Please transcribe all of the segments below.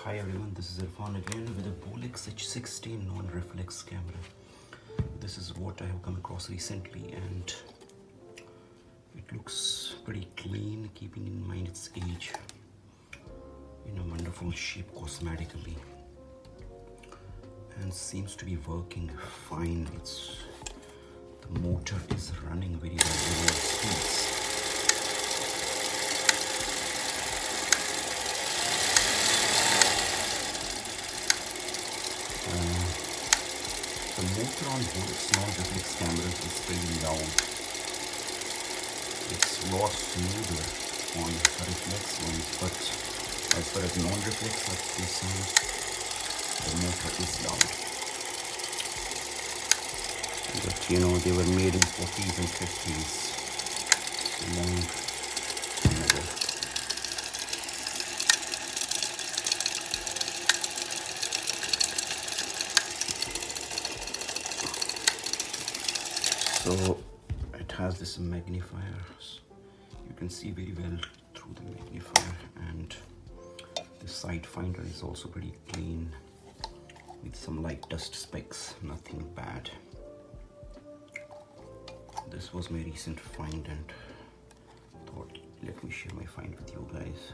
Hi everyone, this is Irfan again with a Bolex H16 non-reflex camera. This is what I have come across recently and it looks pretty clean, keeping in mind its age. In a wonderful shape cosmetically and seems to be working fine. The motor is running very well at low speeds. The motor on Bolex non-reflex cameras is pretty loud. It's a lot smoother on reflex ones, but as far as non-reflex are concerned, the motor is loud. But you know, they were made in 40s and 50s, long time ago. So it has this magnifier. You can see very well through the magnifier, and the side finder is also pretty clean with some light dust specks, nothing bad. This was my recent find and thought, let me share my find with you guys.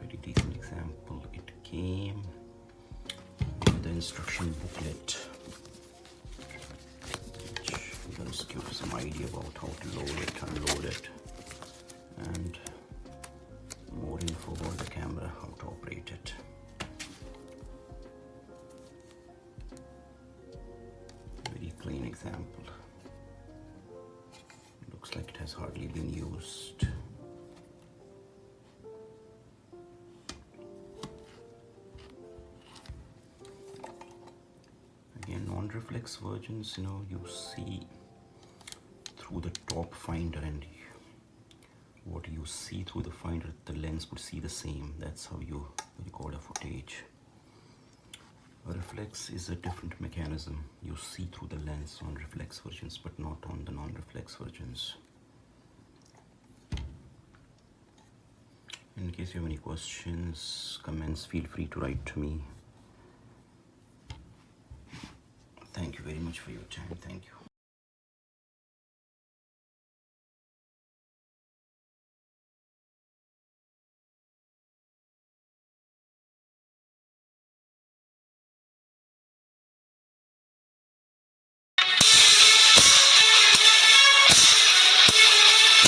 Very decent example. It came with the instruction booklet, which gives you some idea about how to load it, unload it, and more info about the camera, how to operate it. Very clean example. Looks like it has hardly been used. Again, non-reflex versions, you know, you see through the top finder, and what you see through the finder, the lens would see the same. That's how you record a footage. A reflex is a different mechanism. You see through the lens on reflex versions, but not on the non-reflex versions. In case you have any questions, comments, feel free to write to me. Thank you very much for your time. Thank you.